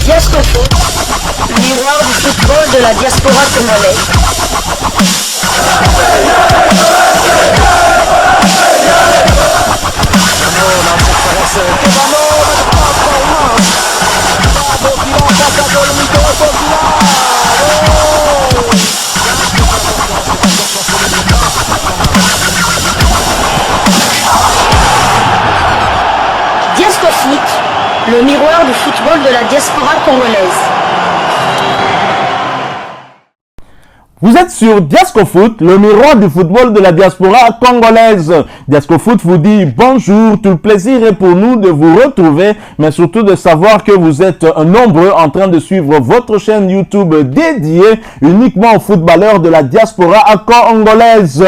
Diasco Foot, miroir du football de la diaspora congolaise. Diasco Foot, le miroir du football de la diaspora congolaise. Vous êtes sur Diasco Foot, le miroir du football de la diaspora congolaise. Diasco Foot vous dit bonjour, tout le plaisir est pour nous de vous retrouver, mais surtout de savoir que vous êtes nombreux en train de suivre votre chaîne YouTube dédiée uniquement aux footballeurs de la diaspora congolaise.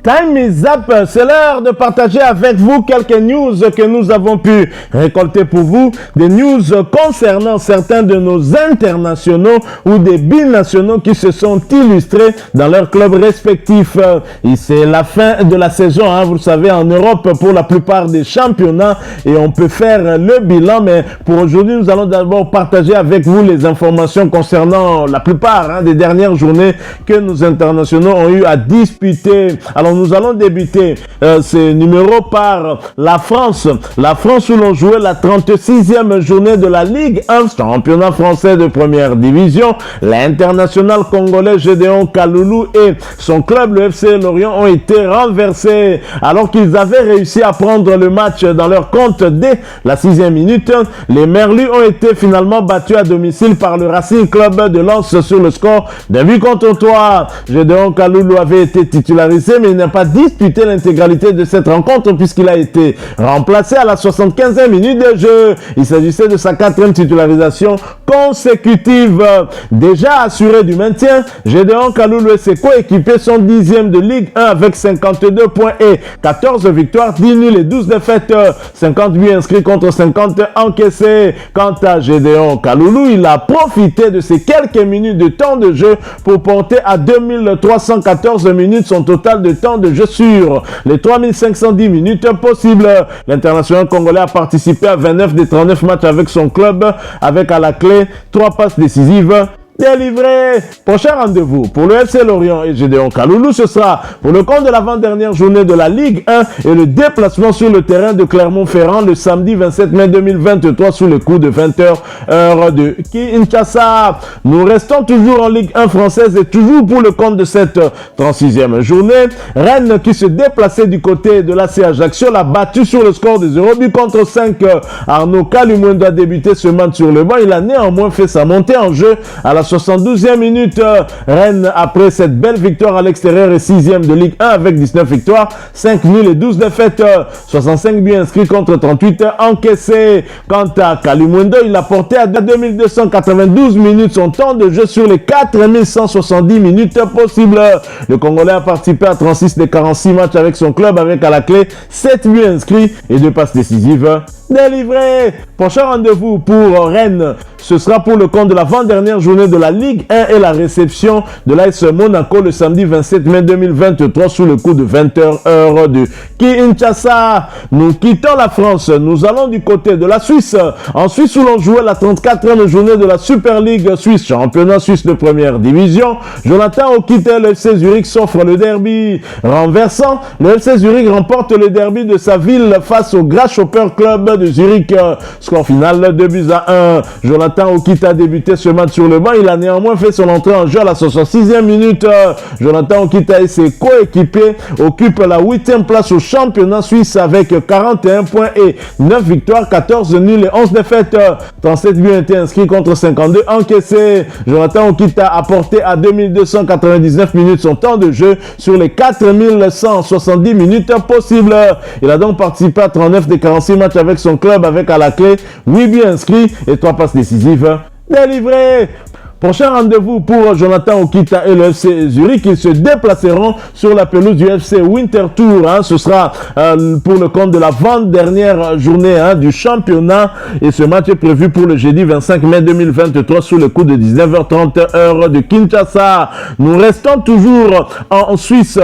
Time is up, c'est l'heure de partager avec vous quelques news que nous avons pu récolter pour vous, des news concernant certains de nos internationaux ou des binationaux qui se sont illustrés dans leurs clubs respectifs. Et c'est la fin de la saison, vous le savez, en Europe pour la plupart des championnats et on peut faire le bilan, mais pour aujourd'hui nous allons d'abord partager avec vous les informations concernant la plupart des dernières journées que nos internationaux ont eu à disputer. Alors nous allons débuter ce numéro par la France. La France où l'on jouait la 36e journée de la Ligue 1, championnat français de première division. L'international congolais Gédéon Kaloulou et son club, le FC Lorient, ont été renversés. Alors qu'ils avaient réussi à prendre le match dans leur compte dès la 6e minute, les Merlus ont été finalement battus à domicile par le Racing Club de Lens sur le score d'un but contre 3. Gédéon Kaloulou avait été titularisé, mais il n'a pas disputé l'intégralité de cette rencontre puisqu'il a été remplacé à la 75e minute de jeu. Il s'agissait de sa 4e titularisation consécutive. Déjà assuré du maintien, Gédéon Kaloulou et ses coéquipiers sont 10e de Ligue 1 avec 52 points et 14 victoires, 10 nuls et 12 défaites, 50 buts inscrits contre 50 encaissés. Quant à Gédéon Kaloulou, il a profité de ces quelques minutes de temps de jeu pour porter à 2314 minutes son total de temps de jeu sur les 3510 minutes possibles. L'international congolais a participé à 29 des 39 matchs avec son club, avec à la clé 3 passes décisives délivré. Prochain rendez-vous pour le FC Lorient et Gédéon Kaloulou, ce sera pour le compte de l'avant-dernière journée de la Ligue 1 et le déplacement sur le terrain de Clermont-Ferrand le samedi 27 mai 2023 sous le coup de 20h heure de Kinshasa. Nous restons toujours en Ligue 1 française et toujours pour le compte de cette 36e journée. Rennes qui se déplaçait du côté de l'AC Ajaccio l'a battu sur le score de 0 but contre 5. Arnaud Kalimuendo a débuté ce match sur le banc. Il a néanmoins fait sa montée en jeu à la 72e minute. Rennes, après cette belle victoire à l'extérieur, est 6e de Ligue 1 avec 19 victoires, 5 nuls et 12 défaites, 65 buts inscrits contre 38 encaissés. Quant à Kalimuendo, il a porté à 2292 minutes son temps de jeu sur les 4170 minutes possibles. Le Congolais a participé à 36 des 46 matchs avec son club, avec à la clé 7 buts inscrits et 2 passes décisives délivrées. Prochain rendez-vous pour Rennes, ce sera pour le compte de l'avant-dernière journée de la Ligue 1 et la réception de l'AS Monaco le samedi 27 mai 2023 sous le coup de 20h heure de Kinshasa. Nous quittons la France, nous allons du côté de la Suisse. En Suisse où l'on jouait la 34e journée de la Super League Suisse, championnat suisse de première division. Jonathan Okite, le FC Zurich s'offre le derby renversant. Le FC Zurich remporte le derby de sa ville face au Grasshopper Club de Zurich. Score final 2 buts à 1. Jonathan Okite a débuté ce match sur le banc. Il a néanmoins fait son entrée en jeu à la 66e minute. Jonathan Okite et ses coéquipiers occupent la 8e place au championnat suisse avec 41 points et 9 victoires, 14 nuls et 11 défaites. 37 buts ont été inscrits contre 52 encaissés. Jonathan Okite a apporté à 2299 minutes son temps de jeu sur les 4170 minutes possibles. Il a donc participé à 39 des 46 matchs avec son club, avec à la clé 8 buts inscrits et 3 passes décisives délivrées. Prochain rendez-vous pour Jonathan Okita et le FC Zurich. Ils se déplaceront sur la pelouse du FC Winterthur. Ce sera pour le compte de l'avant-dernière journée du championnat. Et ce match est prévu pour le jeudi 25 mai 2023 sous le coup de 19h30 heure de Kinshasa. Nous restons toujours en Suisse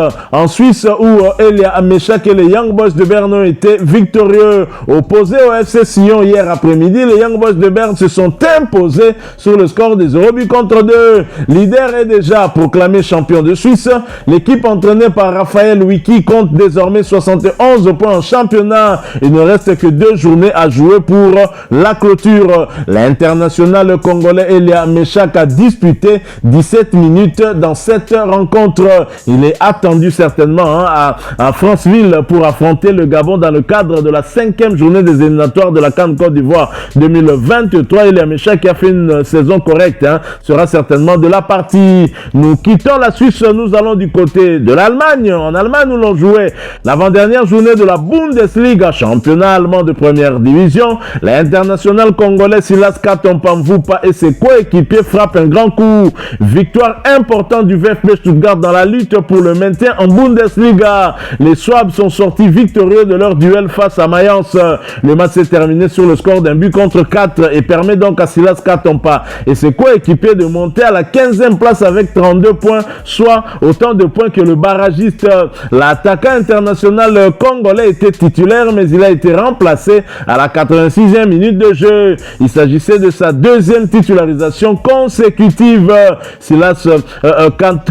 où Elia Ameshak et les Young Boys de Berne ont été victorieux. Opposés au FC Sion hier après-midi, les Young Boys de Berne se sont imposés sur le score des 0 contre 2. Leader est déjà proclamé champion de Suisse. L'équipe entraînée par Raphaël Wiki compte désormais 71 points en championnat. Il ne reste que 2 journées à jouer pour la clôture. L'international congolais Elia Meshak a disputé 17 minutes dans cette rencontre. Il est attendu certainement à Franceville pour affronter le Gabon dans le cadre de la 5e journée des éliminatoires de la CAN Côte d'Ivoire 2023. Elia Meshak qui a fait une saison correcte sera certainement de la partie. Nous quittons la Suisse, nous allons du côté de l'Allemagne. En Allemagne, nous l'on joué l'avant-dernière journée de la Bundesliga, championnat allemand de première division. L'international congolais Silas Katompa-Mvupa et ses coéquipiers frappent un grand coup. Victoire importante du VfB Stuttgart dans la lutte pour le maintien en Bundesliga. Les Swabs sont sortis victorieux de leur duel face à Mayence. Le match s'est terminé sur le score d'un but contre 4 et permet donc à Silas Katompa et ses coéquipiers de monter à la 15e place avec 32 points, soit autant de points que le barragiste. L'attaquant international congolais était titulaire, mais il a été remplacé à la 86e minute de jeu. Il s'agissait de sa 2e titularisation consécutive. Silas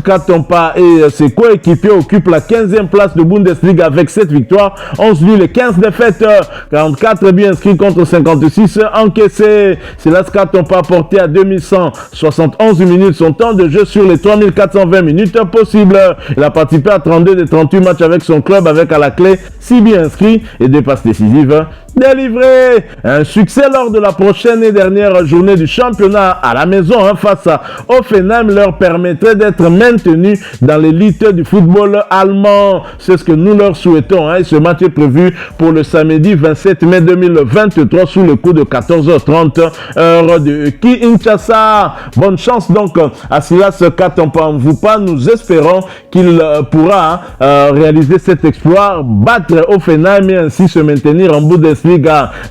Katompa et ses coéquipiers occupent la 15e place de Bundesliga avec 7 victoires, 11 nuls et 15 défaites, 44 buts inscrits contre 56 encaissés. Silas Katompa porté à 2171 minutes son temps de jeu sur les 3420 minutes possibles. Il a participé à 32 des 38 matchs avec son club avec à la clé 6 buts inscrits et 2 passes décisives délivrées. Un succès lors de la prochaine et dernière journée du championnat à la maison face à Hoffenheim leur permettrait d'être maintenus dans l'élite du football allemand. C'est ce que nous leur souhaitons. Et ce match est prévu pour le samedi 27 mai 2023 sous le coup de 14h30 heure de Kinshasa. Bonne chance donc à Silas Katompa-Mvupa. Nous espérons qu'il pourra réaliser cet exploit, battre Hoffenheim et ainsi se maintenir en Bundesliga.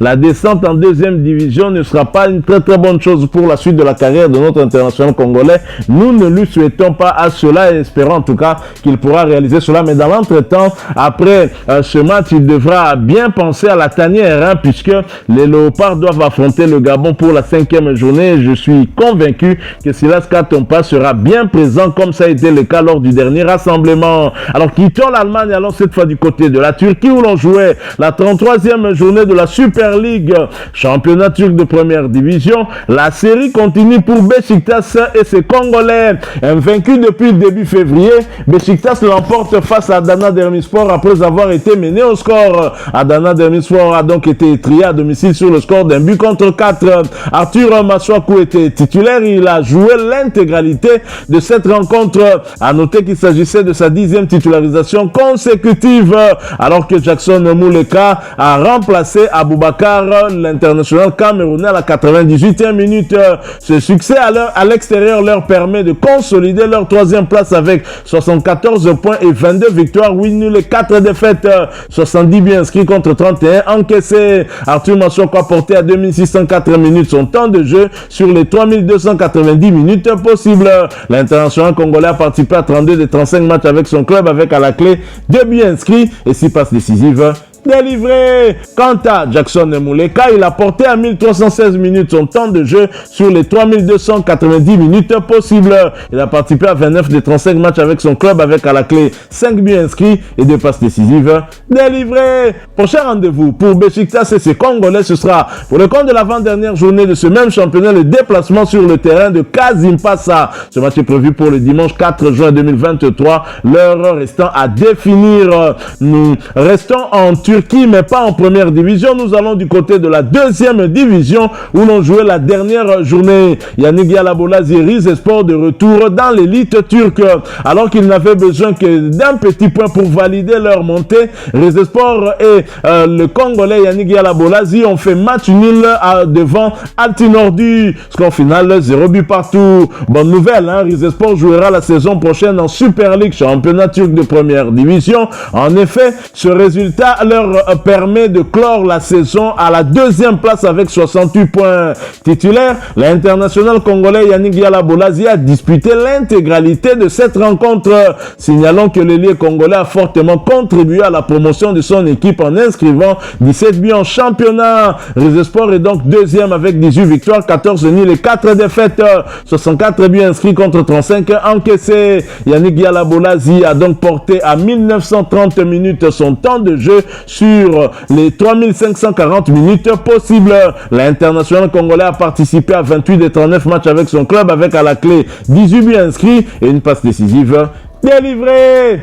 La descente en 2e division ne sera pas une très très bonne chose pour la suite de la carrière de notre international congolais. Nous ne lui souhaitons pas à cela et espérons en tout cas qu'il pourra réaliser cela. Mais dans l'entretemps, après ce match, il devra bien penser à la tanière puisque les Léopards doivent affronter le Gabon pour la 5e journée. Je suis convaincu que Silas Katompa sera bien présent comme ça a été le cas lors du dernier rassemblement. Alors quittons l'Allemagne, allons cette fois du côté de la Turquie où l'on jouait la 33e journée de la Super League, championnat turc de première division. La série continue pour Beşiktaş et ses Congolais. Invaincu depuis le début février, Beşiktaş l'emporte face à Adana Demirspor après avoir été mené au score. Adana Demirspor a donc été étrié à domicile sur le score d'un but contre 4. Arthur Masuaku était titulaire, il a joué l'intégralité de cette rencontre. À noter qu'il s'agissait de sa 10e titularisation consécutive, alors que Jackson Muleka a remplacé Aboubakar, l'international camerounais, à la 98e minute. Ce succès à l'extérieur leur permet de consolider leur 3e place avec 74 points et 22 victoires, 8 nuls et 4 défaites, 70 buts inscrits contre 31 encaissés. Arthur Masuaku a porté à 2604 minutes son temps de jeu sur les 3290 minutes possibles. L'international congolais a participé à 32 des 35 matchs avec son club avec à la clé 2 buts inscrits et 6 passes décisives délivré. Quant à Jackson Muleka, il a porté à 1316 minutes son temps de jeu sur les 3290 minutes possibles. Il a participé à 29 des 35 matchs avec son club avec à la clé 5 buts inscrits et 2 passes décisives délivrées. Prochain rendez-vous pour Beşiktaş et ses Congolais, ce sera pour le compte de l'avant-dernière journée de ce même championnat, le déplacement sur le terrain de Kasimpasa. Ce match est prévu pour le dimanche 4 juin 2023. L'heure restant à définir. Nous restons en Turquie Turquie, mais pas en première division. Nous allons du côté de la deuxième division où l'on jouait la dernière journée. Yannick Yalabolazi et Rizespor de retour dans l'élite turque. Alors qu'ils n'avaient besoin que d'un petit point pour valider leur montée, Rizespor et le Congolais Yannick Yalabolazi ont fait match nul devant Altinordu. Score final 0 but partout. Bonne nouvelle, hein? Rizespor jouera la saison prochaine en Super League, championnat turc de première division. En effet, ce résultat leur permet de clore la saison à la deuxième place avec 68 points. Titulaire, l'international congolais Yannick Yalabolazi a disputé l'intégralité de cette rencontre. Signalons que l'ailier congolais a fortement contribué à la promotion de son équipe en inscrivant 17 buts en championnat. Rizespor est donc deuxième avec 18 victoires, 14 nuls et 4 défaites. 64 buts inscrits contre 35 encaissés. Yannick Yalabolazi a donc porté à 1930 minutes son temps de jeu sur les 3540 minutes possibles. L'international congolais a participé à 28 des 39 matchs avec son club avec à la clé 18 buts inscrits et une passe décisive délivrée.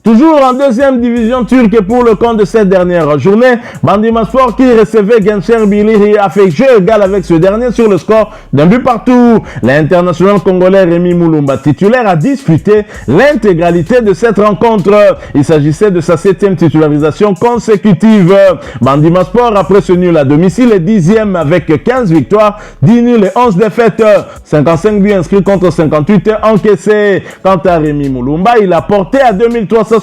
Toujours en deuxième division turque pour le compte de cette dernière journée, Bandimaspor qui recevait Gençler Birliği a fait jeu égal avec ce dernier sur le score d'un but partout. L'international congolais Rémi Moulumba, titulaire, a disputé l'intégralité de cette rencontre. Il s'agissait de sa 7e titularisation consécutive. Bandimaspor, après ce nul à domicile, est 10e avec 15 victoires, 10 nuls et 11 défaites. 55 buts inscrits contre 58 encaissés. Quant à Rémi Moulumba, il a porté à 2378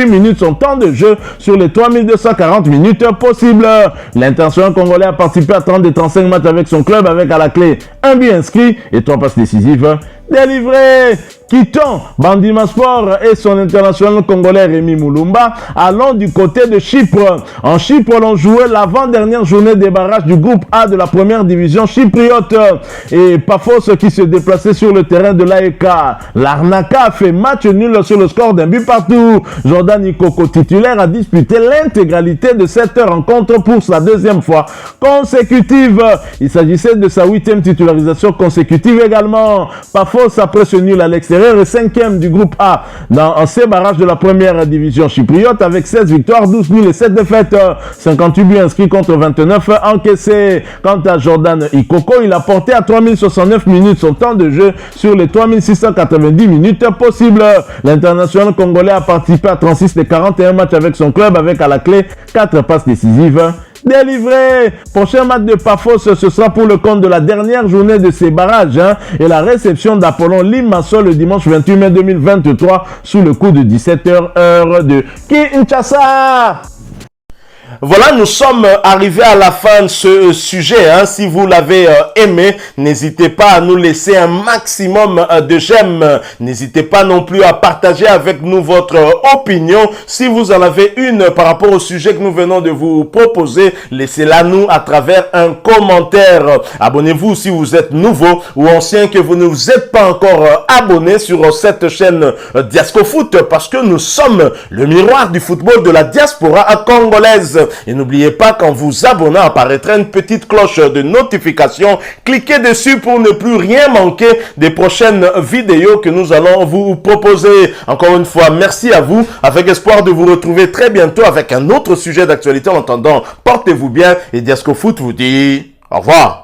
minutes son temps de jeu sur les 3240 minutes possibles. L'international congolais a participé à 30 des 35 matchs avec son club avec à la clé un but inscrit et 3 passes décisives délivrées. Quittons Bandimaspor et son international congolais Rémi Moulumba, allons du côté de Chypre. En Chypre, l'on jouait l'avant-dernière journée des barrages du groupe A de la première division chypriote. Et Paphos qui se déplaçait sur le terrain de l'AEK. L'Arnaka a fait match nul sur le score d'un but partout. Jordan Ikoko, titulaire, a disputé l'intégralité de cette rencontre pour sa deuxième fois consécutive. Il s'agissait de sa 8e titularisation consécutive également. Paphos, après ce nul à l'extérieur, est 5e du groupe A dans ces barrages de la première division chypriote avec 16 victoires, 12 nuls et 7 défaites, 58 buts inscrits contre 29 encaissés. Quant à Jordan Ikoko, il a porté à 3069 minutes son temps de jeu sur les 3690 minutes possibles. L'international congolais a participé à 36 des 41 matchs avec son club avec à la clé 4 passes décisives délivré. Prochain match de Paphos, ce sera pour le compte de la dernière journée de ces barrages et la réception d'Apollon Limassol le dimanche 28 mai 2023 sous le coup de 17h heure de Kinshasa. Voilà, nous sommes arrivés à la fin de ce sujet. Si vous l'avez aimé, n'hésitez pas à nous laisser un maximum de j'aime. N'hésitez pas non plus à partager avec nous votre opinion. Si vous en avez une par rapport au sujet que nous venons de vous proposer, laissez-la nous à travers un commentaire. Abonnez-vous si vous êtes nouveau ou ancien que vous ne vous êtes pas encore abonné sur cette chaîne Diascofoot parce que nous sommes le miroir du football de la diaspora congolaise. Et n'oubliez pas qu'en vous abonnant apparaîtra une petite cloche de notification. Cliquez dessus pour ne plus rien manquer des prochaines vidéos que nous allons vous proposer. Encore une fois, merci à vous. Avec espoir de vous retrouver très bientôt avec un autre sujet d'actualité. En attendant, portez-vous bien et Diascofoot vous dit au revoir.